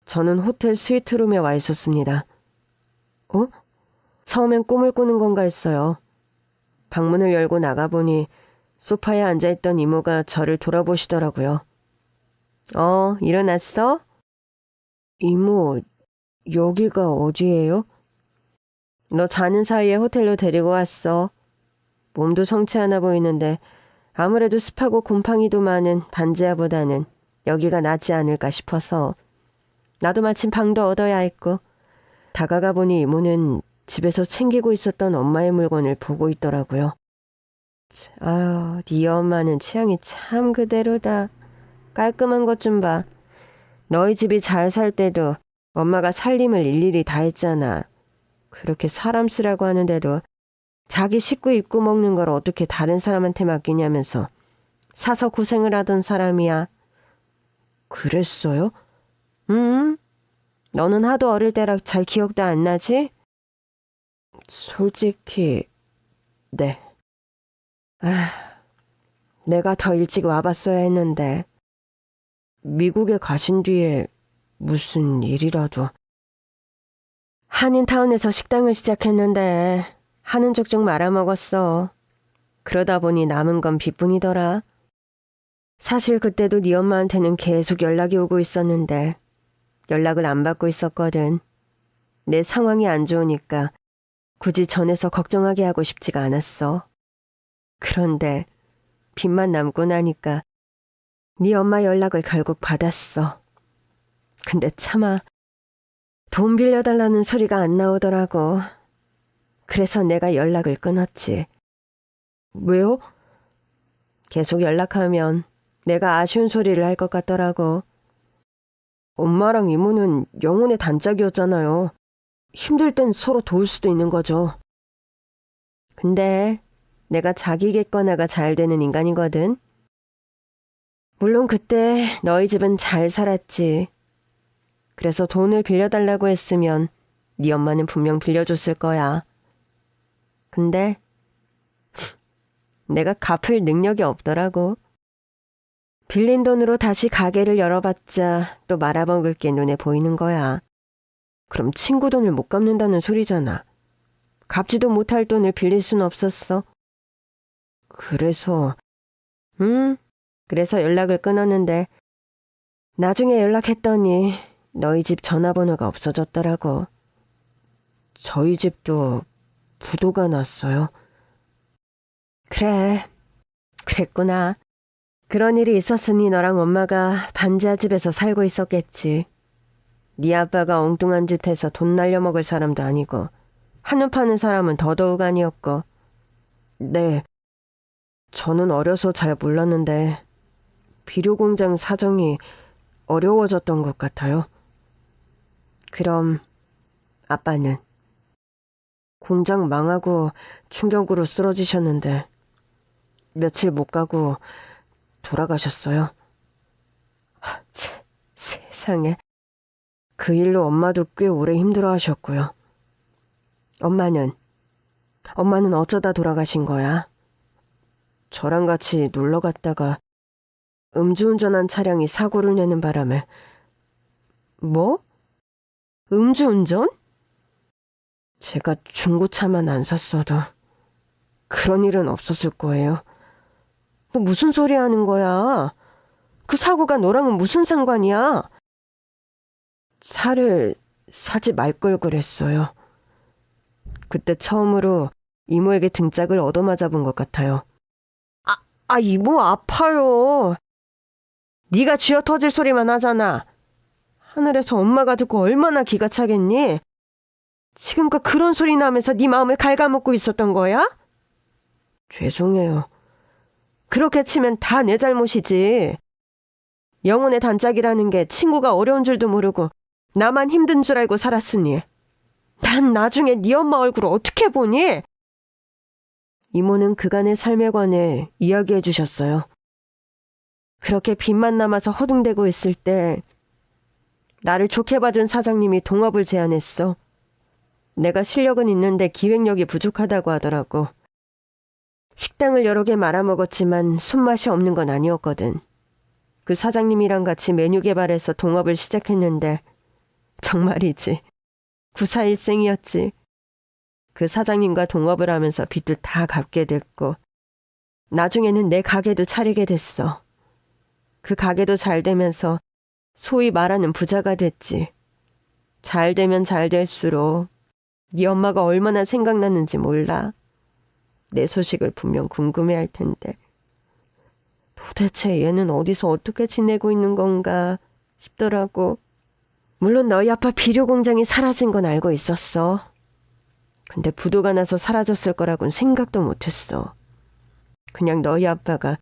저는 호텔 스위트룸에 와 있었습니다. 처음엔 꿈을 꾸는 건가 했어요. 방문을 열고 나가보니 소파에 앉아있던 이모가 저를 돌아보시더라고요. 일어났어? 이모, 여기가 어디예요? 너 자는 사이에 호텔로 데리고 왔어. 몸도 성취하나 보이는데 아무래도 습하고 곰팡이도 많은 반지하보다는 여기가 낫지 않을까 싶어서. 나도 마침 방도 얻어야 했고. 다가가 보니 이모는 집에서 챙기고 있었던 엄마의 물건을 보고 있더라고요. 네 엄마는 취향이 참 그대로다. 깔끔한 것 좀 봐. 너희 집이 잘 살 때도 엄마가 살림을 일일이 다 했잖아. 그렇게 사람 쓰라고 하는데도 자기 식구 입고 먹는 걸 어떻게 다른 사람한테 맡기냐면서 사서 고생을 하던 사람이야. 그랬어요? 너는 하도 어릴 때라 잘 기억도 안 나지? 솔직히 네. 내가 더 일찍 와봤어야 했는데. 미국에 가신 뒤에 무슨 일이라도. 한인타운에서 식당을 시작했는데 하는 족족 말아먹었어. 그러다 보니 남은 건 빚뿐이더라. 사실 그때도 네 엄마한테는 계속 연락이 오고 있었는데 연락을 안 받고 있었거든. 내 상황이 안 좋으니까 굳이 전해서 걱정하게 하고 싶지가 않았어. 그런데 빚만 남고 나니까 네 엄마 연락을 결국 받았어. 근데 차마 돈 빌려달라는 소리가 안 나오더라고. 그래서 내가 연락을 끊었지. 왜요? 계속 연락하면 내가 아쉬운 소리를 할 것 같더라고. 엄마랑 이모는 영혼의 단짝이었잖아요. 힘들 땐 서로 도울 수도 있는 거죠. 근데 내가 자기 객관화가 잘 되는 인간이거든. 물론 그때 너희 집은 잘 살았지. 그래서 돈을 빌려달라고 했으면 네 엄마는 분명 빌려줬을 거야. 근데 내가 갚을 능력이 없더라고. 빌린 돈으로 다시 가게를 열어봤자 또 말아먹을 게 눈에 보이는 거야. 그럼 친구 돈을 못 갚는다는 소리잖아. 갚지도 못할 돈을 빌릴 순 없었어. 그래서 연락을 끊었는데 나중에 연락했더니 너희 집 전화번호가 없어졌더라고. 저희 집도 부도가 났어요. 그래, 그랬구나. 그런 일이 있었으니 너랑 엄마가 반지하 집에서 살고 있었겠지. 네 아빠가 엉뚱한 짓 해서 돈 날려먹을 사람도 아니고 한눈 파는 사람은 더더욱 아니었고. 네, 저는 어려서 잘 몰랐는데 비료공장 사정이 어려워졌던 것 같아요. 그럼 아빠는? 공장 망하고 충격으로 쓰러지셨는데 며칠 못 가고 돌아가셨어요. 세상에. 그 일로 엄마도 꽤 오래 힘들어하셨고요. 엄마는 어쩌다 돌아가신 거야? 저랑 같이 놀러 갔다가 음주운전한 차량이 사고를 내는 바람에. 뭐? 음주운전? 제가 중고차만 안 샀어도 그런 일은 없었을 거예요. 너 무슨 소리 하는 거야? 그 사고가 너랑은 무슨 상관이야? 차를 사지 말 걸 그랬어요. 그때 처음으로 이모에게 등짝을 얻어맞아 본 것 같아요. 이모 아파요. 네가 쥐어 터질 소리만 하잖아. 하늘에서 엄마가 듣고 얼마나 기가 차겠니? 지금껏 그런 소리 나면서 네 마음을 갉아먹고 있었던 거야? 죄송해요. 그렇게 치면 다 내 잘못이지. 영혼의 단짝이라는 게 친구가 어려운 줄도 모르고 나만 힘든 줄 알고 살았으니 난 나중에 네 엄마 얼굴을 어떻게 보니? 이모는 그간의 삶에 관해 이야기해 주셨어요. 그렇게 빚만 남아서 허둥대고 있을 때 나를 좋게 봐준 사장님이 동업을 제안했어. 내가 실력은 있는데 기획력이 부족하다고 하더라고. 식당을 여러 개 말아먹었지만 손맛이 없는 건 아니었거든. 그 사장님이랑 같이 메뉴 개발해서 동업을 시작했는데 정말이지. 구사일생이었지. 그 사장님과 동업을 하면서 빚도 다 갚게 됐고 나중에는 내 가게도 차리게 됐어. 그 가게도 잘 되면서 소위 말하는 부자가 됐지. 잘 되면 잘 될수록 네 엄마가 얼마나 생각났는지 몰라. 내 소식을 분명 궁금해할 텐데. 도대체 얘는 어디서 어떻게 지내고 있는 건가 싶더라고. 물론 너희 아빠 비료 공장이 사라진 건 알고 있었어. 근데 부도가 나서 사라졌을 거라고는 생각도 못했어. 그냥 너희 아빠가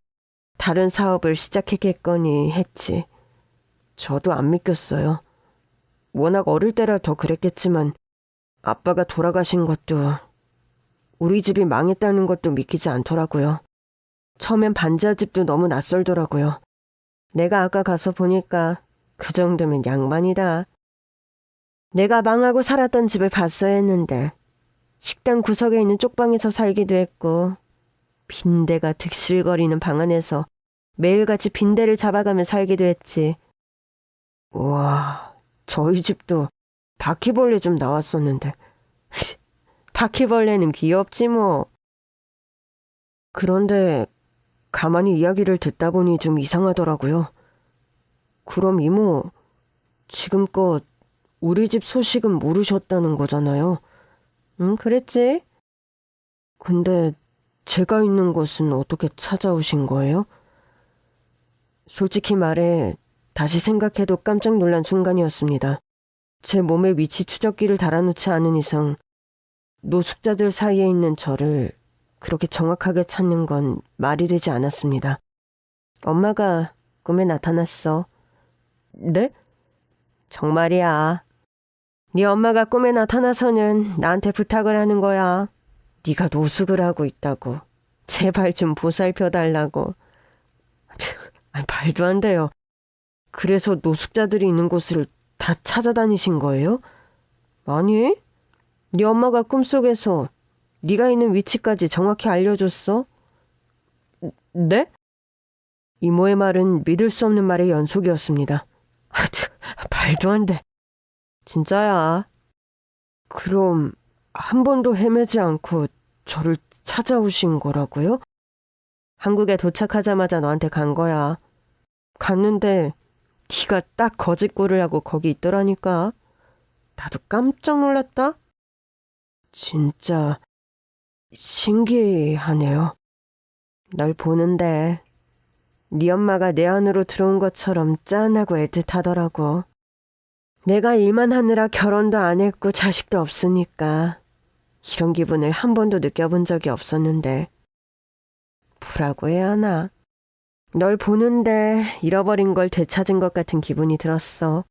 다른 사업을 시작했겠거니 했지. 저도 안 믿겼어요. 워낙 어릴 때라 더 그랬겠지만 아빠가 돌아가신 것도 우리 집이 망했다는 것도 믿기지 않더라고요. 처음엔 반지하집도 너무 낯설더라고요. 내가 아까 가서 보니까 그 정도면 양반이다. 내가 망하고 살았던 집을 봤어야 했는데 식당 구석에 있는 쪽방에서 살기도 했고 빈대가 득실거리는 방 안에서 매일같이 빈대를 잡아가며 살기도 했지. 우와, 저희 집도 바퀴벌레 좀 나왔었는데 바퀴벌레는 귀엽지 뭐. 그런데 가만히 이야기를 듣다 보니 좀 이상하더라고요. 그럼 이모, 지금껏 우리 집 소식은 모르셨다는 거잖아요. 응, 그랬지. 근데 제가 있는 곳은 어떻게 찾아오신 거예요? 솔직히 말해 다시 생각해도 깜짝 놀란 순간이었습니다. 제 몸에 위치 추적기를 달아놓지 않은 이상 노숙자들 사이에 있는 저를 그렇게 정확하게 찾는 건 말이 되지 않았습니다. 엄마가 꿈에 나타났어. 네? 정말이야. 네 엄마가 꿈에 나타나서는 나한테 부탁을 하는 거야. 네가 노숙을 하고 있다고. 제발 좀 보살펴달라고. 말도 안 돼요. 그래서 노숙자들이 있는 곳을 다 찾아다니신 거예요? 아니, 네 엄마가 꿈속에서 네가 있는 위치까지 정확히 알려줬어? 네? 이모의 말은 믿을 수 없는 말의 연속이었습니다. 말도 안 돼. 진짜야. 그럼 한 번도 헤매지 않고 저를 찾아오신 거라고요? 한국에 도착하자마자 너한테 간 거야. 갔는데 네가 딱 거짓골을 하고 거기 있더라니까. 나도 깜짝 놀랐다. 진짜 신기하네요. 널 보는데 네 엄마가 내 안으로 들어온 것처럼 짠하고 애틋하더라고. 내가 일만 하느라 결혼도 안 했고 자식도 없으니까 이런 기분을 한 번도 느껴본 적이 없었는데 뭐라고 해야 하나. 널 보는데 잃어버린 걸 되찾은 것 같은 기분이 들었어.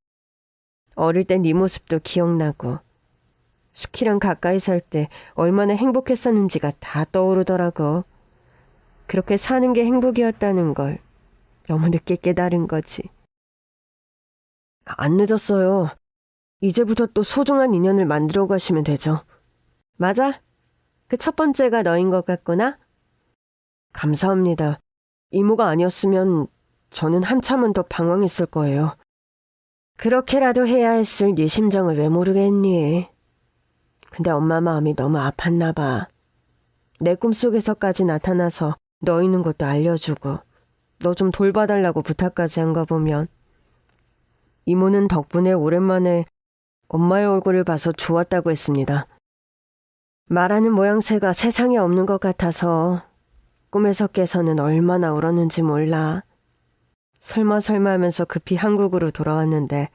어릴 때 네 모습도 기억나고 수키랑 가까이 살 때 얼마나 행복했었는지가 다 떠오르더라고. 그렇게 사는 게 행복이었다는 걸 너무 늦게 깨달은 거지. 안 늦었어요. 이제부터 또 소중한 인연을 만들어 가시면 되죠. 맞아. 그 첫 번째가 너인 것 같구나. 감사합니다. 이모가 아니었으면 저는 한참은 더 방황했을 거예요. 그렇게라도 해야 했을 네 심정을 왜 모르겠니? 근데 엄마 마음이 너무 아팠나 봐. 내 꿈속에서까지 나타나서 너 있는 것도 알려주고 너 좀 돌봐달라고 부탁까지 한 거 보면 이모는 덕분에 오랜만에 엄마의 얼굴을 봐서 좋았다고 했습니다. 말하는 모양새가 세상에 없는 것 같아서 꿈에서 깨서는 얼마나 울었는지 몰라. 설마 하면서 급히 한국으로 돌아왔는데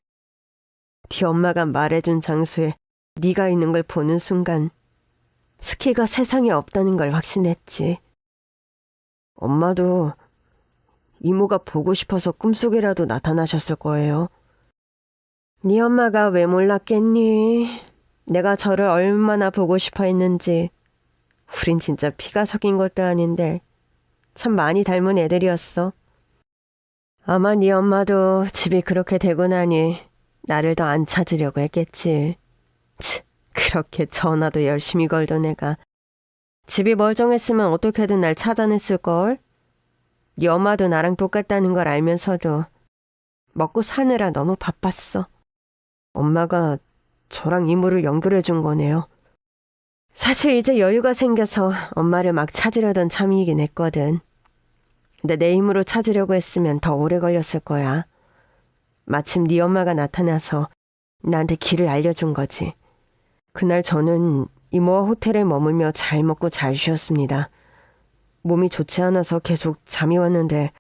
네 엄마가 말해준 장소에 네가 있는 걸 보는 순간 스키가 세상에 없다는 걸 확신했지. 엄마도 이모가 보고 싶어서 꿈속이라도 나타나셨을 거예요. 네 엄마가 왜 몰랐겠니? 내가 저를 얼마나 보고 싶어 했는지. 우린 진짜 피가 섞인 것도 아닌데 참 많이 닮은 애들이었어. 아마 네 엄마도 집이 그렇게 되고 나니 나를 더 안 찾으려고 했겠지. 그렇게 전화도 열심히 걸던 애가 집이 멀쩡했으면 어떻게든 날 찾아냈을걸. 네 엄마도 나랑 똑같다는 걸 알면서도 먹고 사느라 너무 바빴어. 엄마가 저랑 이모를 연결해 준 거네요. 사실 이제 여유가 생겨서 엄마를 막 찾으려던 참이긴 했거든. 근데 내 힘으로 찾으려고 했으면 더 오래 걸렸을 거야. 마침 네 엄마가 나타나서 나한테 길을 알려준 거지. 그날 저는 이모와 호텔에 머물며 잘 먹고 잘 쉬었습니다. 몸이 좋지 않아서 계속 잠이 왔는데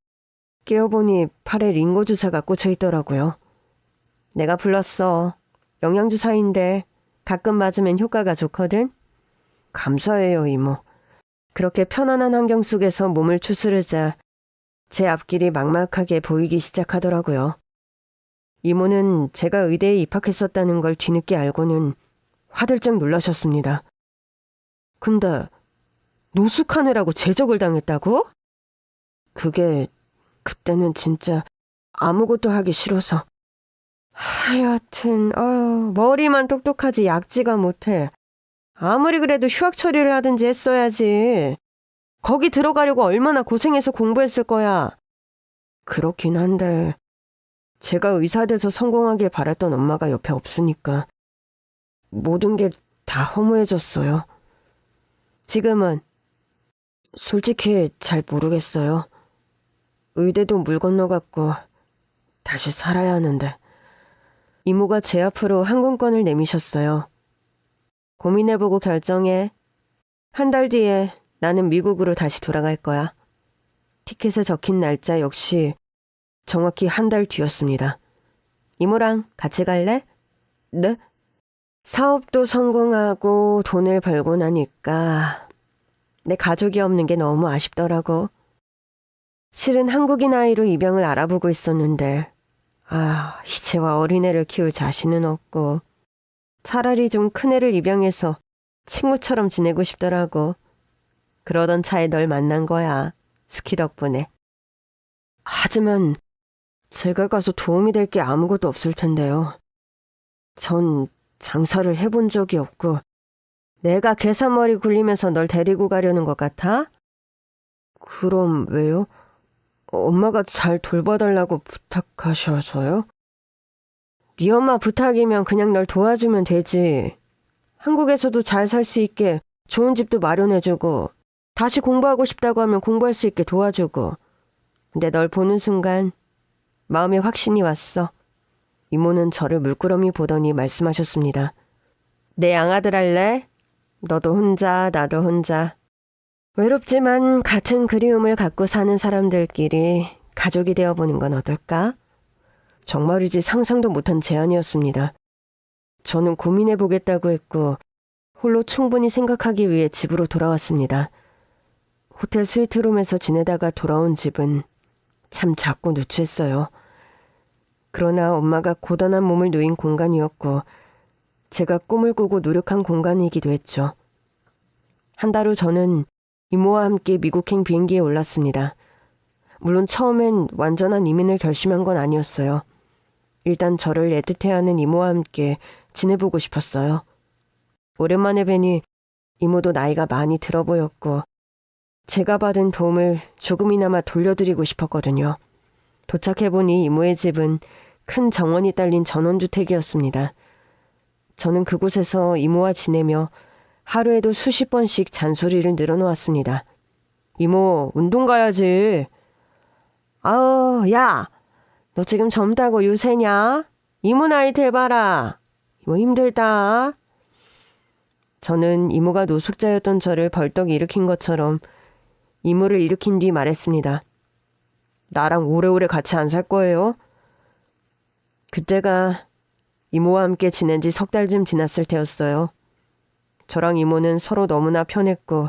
깨어보니 팔에 링거 주사가 꽂혀 있더라고요. 내가 불렀어. 영양주사인데 가끔 맞으면 효과가 좋거든. 감사해요, 이모. 그렇게 편안한 환경 속에서 몸을 추스르자 제 앞길이 막막하게 보이기 시작하더라고요. 이모는 제가 의대에 입학했었다는 걸 뒤늦게 알고는 화들짝 놀라셨습니다. 근데 노숙하느라고 제적을 당했다고? 그게 그때는 진짜 아무것도 하기 싫어서. 하여튼 머리만 똑똑하지 약지가 못해. 아무리 그래도 휴학 처리를 하든지 했어야지. 거기 들어가려고 얼마나 고생해서 공부했을 거야. 그렇긴 한데 제가 의사 돼서 성공하길 바랐던 엄마가 옆에 없으니까 모든 게 다 허무해졌어요. 지금은 솔직히 잘 모르겠어요. 의대도 물 건너갔고 다시 살아야 하는데. 이모가 제 앞으로 항공권을 내미셨어요. 고민해보고 결정해. 한 달 뒤에 나는 미국으로 다시 돌아갈 거야. 티켓에 적힌 날짜 역시 정확히 한 달 뒤였습니다. 이모랑 같이 갈래? 네? 사업도 성공하고 돈을 벌고 나니까 내 가족이 없는 게 너무 아쉽더라고. 실은 한국인 아이로 입양을 알아보고 있었는데 이제와 어린애를 키울 자신은 없고 차라리 좀 큰애를 입양해서 친구처럼 지내고 싶더라고. 그러던 차에 널 만난 거야. 스키 덕분에. 하지만 제가 가서 도움이 될 게 아무것도 없을 텐데요. 전 장사를 해본 적이 없고 내가 계산머리 굴리면서 널 데리고 가려는 것 같아? 그럼 왜요? 엄마가 잘 돌봐달라고 부탁하셔서요? 네 엄마 부탁이면 그냥 널 도와주면 되지. 한국에서도 잘 살 수 있게 좋은 집도 마련해주고 다시 공부하고 싶다고 하면 공부할 수 있게 도와주고. 근데 널 보는 순간 마음에 확신이 왔어. 이모는 저를 물끄러미 보더니 말씀하셨습니다. 내 양아들 할래? 너도 혼자 나도 혼자. 외롭지만 같은 그리움을 갖고 사는 사람들끼리 가족이 되어보는 건 어떨까? 정말이지 상상도 못한 제안이었습니다. 저는 고민해보겠다고 했고 홀로 충분히 생각하기 위해 집으로 돌아왔습니다. 호텔 스위트룸에서 지내다가 돌아온 집은 참 작고 누추했어요. 그러나 엄마가 고단한 몸을 누인 공간이었고 제가 꿈을 꾸고 노력한 공간이기도 했죠. 한 달 후 저는 이모와 함께 미국행 비행기에 올랐습니다. 물론 처음엔 완전한 이민을 결심한 건 아니었어요. 일단 저를 애틋해하는 이모와 함께 지내보고 싶었어요. 오랜만에 뵈니 이모도 나이가 많이 들어 보였고 제가 받은 도움을 조금이나마 돌려드리고 싶었거든요. 도착해보니 이모의 집은 큰 정원이 딸린 전원주택이었습니다. 저는 그곳에서 이모와 지내며 하루에도 수십 번씩 잔소리를 늘어놓았습니다. 이모, 운동 가야지. 아우, 야! 너 지금 젊다고 유세냐? 이모 나이 돼봐라. 이모 힘들다. 저는 이모가 노숙자였던 저를 벌떡 일으킨 것처럼 이모를 일으킨 뒤 말했습니다. 나랑 오래오래 같이 안 살 거예요? 그때가 이모와 함께 지낸 지 석 달쯤 지났을 때였어요. 저랑 이모는 서로 너무나 편했고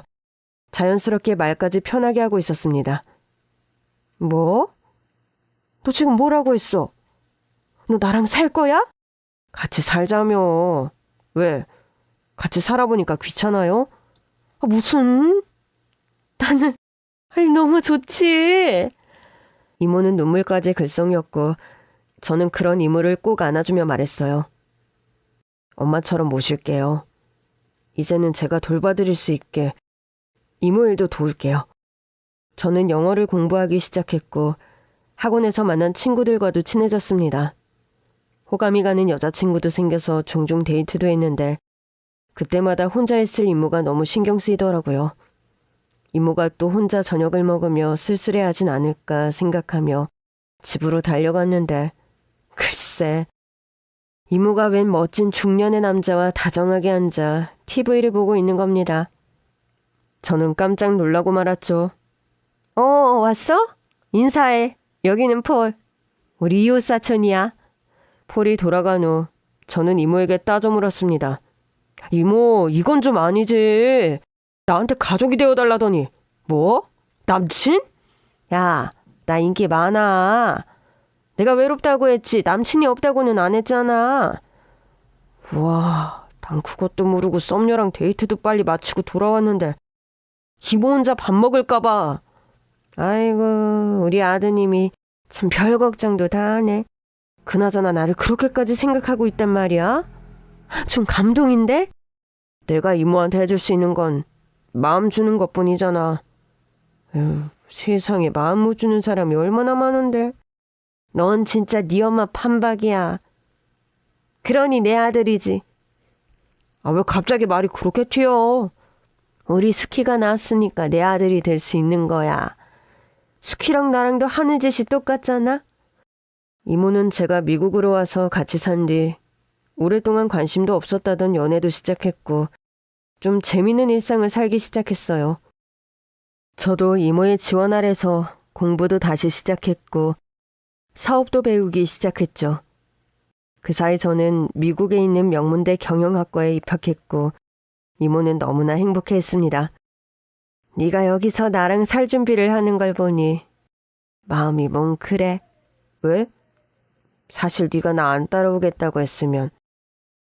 자연스럽게 말까지 편하게 하고 있었습니다. 뭐? 너 지금 뭐라고 했어? 너 나랑 살 거야? 같이 살자며. 왜? 같이 살아보니까 귀찮아요? 무슨? 나는 너무 좋지. 이모는 눈물까지 글썽였고 저는 그런 이모를 꼭 안아주며 말했어요. 엄마처럼 모실게요. 이제는 제가 돌봐드릴 수 있게 이모 일도 도울게요. 저는 영어를 공부하기 시작했고 학원에서 만난 친구들과도 친해졌습니다. 호감이 가는 여자친구도 생겨서 종종 데이트도 했는데 그때마다 혼자 있을 이모가 너무 신경 쓰이더라고요. 이모가 또 혼자 저녁을 먹으며 쓸쓸해하진 않을까 생각하며 집으로 달려갔는데 글쎄, 이모가 웬 멋진 중년의 남자와 다정하게 앉아 TV를 보고 있는 겁니다. 저는 깜짝 놀라고 말았죠. 왔어? 인사해. 여기는 폴. 우리 이웃 사촌이야. 폴이 돌아간 후 저는 이모에게 따져 물었습니다. 이모, 이건 좀 아니지. 나한테 가족이 되어달라더니. 뭐? 남친? 야, 나 인기 많아. 내가 외롭다고 했지 남친이 없다고는 안 했잖아. 우와, 난 그것도 모르고 썸녀랑 데이트도 빨리 마치고 돌아왔는데 이모 혼자 밥 먹을까봐. 아이고, 우리 아드님이 참 별 걱정도 다 하네. 그나저나 나를 그렇게까지 생각하고 있단 말이야? 좀 감동인데? 내가 이모한테 해줄 수 있는 건 마음 주는 것뿐이잖아. 에휴, 세상에 마음 못 주는 사람이 얼마나 많은데. 넌 진짜 네 엄마 판박이야. 그러니 내 아들이지. 왜 갑자기 말이 그렇게 튀어? 우리 수키가 낳았으니까 내 아들이 될 수 있는 거야. 수키랑 나랑도 하는 짓이 똑같잖아. 이모는 제가 미국으로 와서 같이 산 뒤 오랫동안 관심도 없었다던 연애도 시작했고 좀 재밌는 일상을 살기 시작했어요. 저도 이모의 지원 아래서 공부도 다시 시작했고 사업도 배우기 시작했죠. 그 사이 저는 미국에 있는 명문대 경영학과에 입학했고 이모는 너무나 행복해했습니다. 네가 여기서 나랑 살 준비를 하는 걸 보니 마음이 뭉클해. 왜? 사실 네가 나 안 따라오겠다고 했으면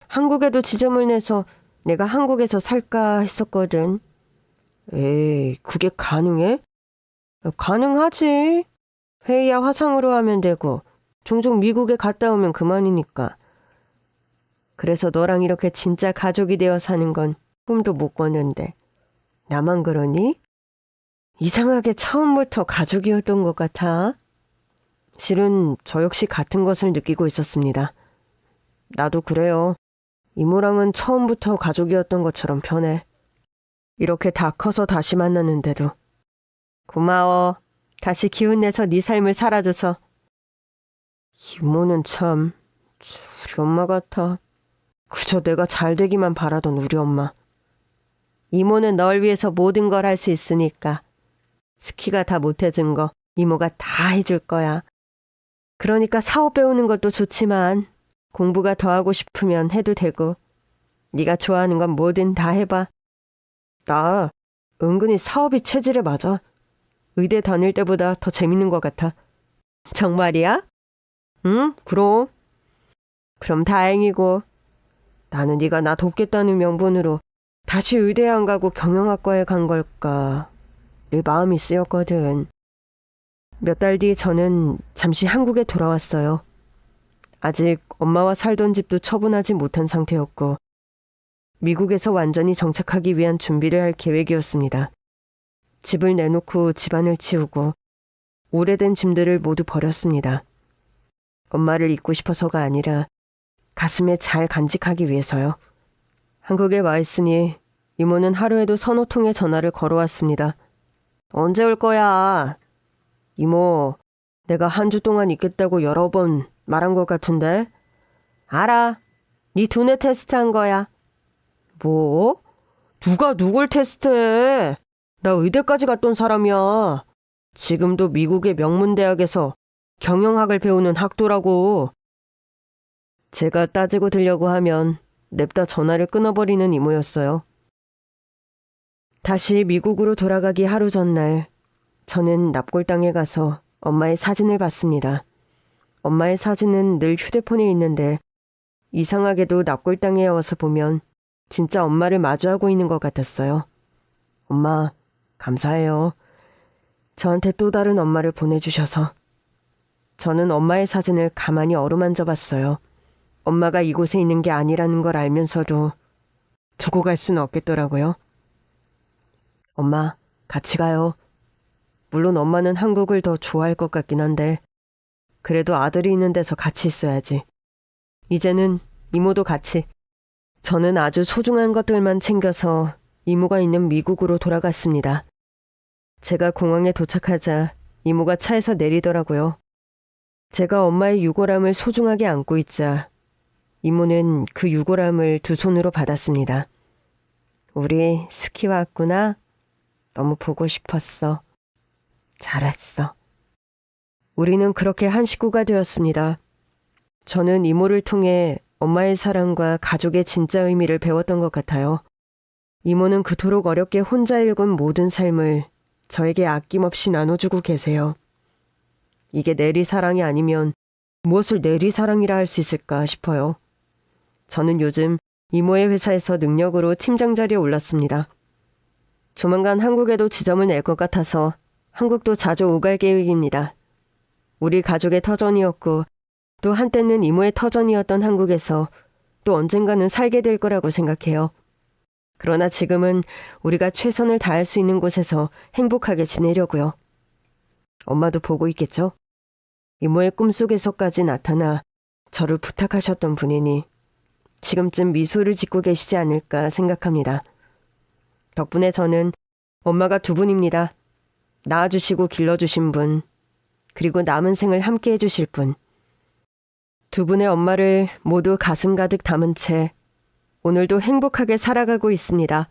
한국에도 지점을 내서 내가 한국에서 살까 했었거든. 에이, 그게 가능해? 가능하지. 회의야 화상으로 하면 되고 종종 미국에 갔다 오면 그만이니까. 그래서 너랑 이렇게 진짜 가족이 되어 사는 건 꿈도 못 꿨는데 나만 그러니? 이상하게 처음부터 가족이었던 것 같아. 실은 저 역시 같은 것을 느끼고 있었습니다. 나도 그래요. 이모랑은 처음부터 가족이었던 것처럼 편해. 이렇게 다 커서 다시 만났는데도. 고마워. 다시 기운내서 네 삶을 살아줘서. 이모는 참 우리 엄마 같아. 그저 내가 잘 되기만 바라던 우리 엄마. 이모는 널 위해서 모든 걸 할 수 있으니까. 스키가 다 못해준 거 이모가 다 해줄 거야. 그러니까 사업 배우는 것도 좋지만 공부가 더 하고 싶으면 해도 되고 네가 좋아하는 건 뭐든 다 해봐. 나 은근히 사업이 체질에 맞아. 의대 다닐 때보다 더 재밌는 것 같아. 정말이야? 응, 그럼. 그럼 다행이고. 나는 네가 나 돕겠다는 명분으로 다시 의대에 안 가고 경영학과에 간 걸까 늘 마음이 쓰였거든. 몇 달 뒤 저는 잠시 한국에 돌아왔어요. 아직 엄마와 살던 집도 처분하지 못한 상태였고 미국에서 완전히 정착하기 위한 준비를 할 계획이었습니다. 집을 내놓고 집안을 치우고 오래된 짐들을 모두 버렸습니다. 엄마를 잊고 싶어서가 아니라 가슴에 잘 간직하기 위해서요. 한국에 와 있으니 이모는 하루에도 서너 통의 전화를 걸어왔습니다. 언제 올 거야? 이모, 내가 한 주 동안 있겠다고 여러 번 말한 것 같은데? 알아. 네 두뇌 테스트한 거야. 뭐? 누가 누굴 테스트해? 나 의대까지 갔던 사람이야. 지금도 미국의 명문대학에서 경영학을 배우는 학도라고. 제가 따지고 들려고 하면 냅다 전화를 끊어버리는 이모였어요. 다시 미국으로 돌아가기 하루 전날 저는 납골당에 가서 엄마의 사진을 봤습니다. 엄마의 사진은 늘 휴대폰에 있는데 이상하게도 납골당에 와서 보면 진짜 엄마를 마주하고 있는 것 같았어요. 엄마, 감사해요. 저한테 또 다른 엄마를 보내주셔서. 저는 엄마의 사진을 가만히 어루만져 봤어요. 엄마가 이곳에 있는 게 아니라는 걸 알면서도 두고 갈 수는 없겠더라고요. 엄마, 같이 가요. 물론 엄마는 한국을 더 좋아할 것 같긴 한데 그래도 아들이 있는 데서 같이 있어야지. 이제는 이모도 같이. 저는 아주 소중한 것들만 챙겨서 이모가 있는 미국으로 돌아갔습니다. 제가 공항에 도착하자 이모가 차에서 내리더라고요. 제가 엄마의 유골함을 소중하게 안고 있자 이모는 그 유골함을 두 손으로 받았습니다. 우리 스키 왔구나. 너무 보고 싶었어. 잘했어. 우리는 그렇게 한 식구가 되었습니다. 저는 이모를 통해 엄마의 사랑과 가족의 진짜 의미를 배웠던 것 같아요. 이모는 그토록 어렵게 혼자 일군 모든 삶을 저에게 아낌없이 나눠주고 계세요. 이게 내리사랑이 아니면 무엇을 내리사랑이라 할 수 있을까 싶어요. 저는 요즘 이모의 회사에서 능력으로 팀장 자리에 올랐습니다. 조만간 한국에도 지점을 낼 것 같아서 한국도 자주 오갈 계획입니다. 우리 가족의 터전이었고 또 한때는 이모의 터전이었던 한국에서 또 언젠가는 살게 될 거라고 생각해요. 그러나 지금은 우리가 최선을 다할 수 있는 곳에서 행복하게 지내려고요. 엄마도 보고 있겠죠? 이모의 꿈속에서까지 나타나 저를 부탁하셨던 분이니 지금쯤 미소를 짓고 계시지 않을까 생각합니다. 덕분에 저는 엄마가 두 분입니다. 낳아주시고 길러주신 분, 그리고 남은 생을 함께 해주실 분. 두 분의 엄마를 모두 가슴 가득 담은 채 오늘도 행복하게 살아가고 있습니다.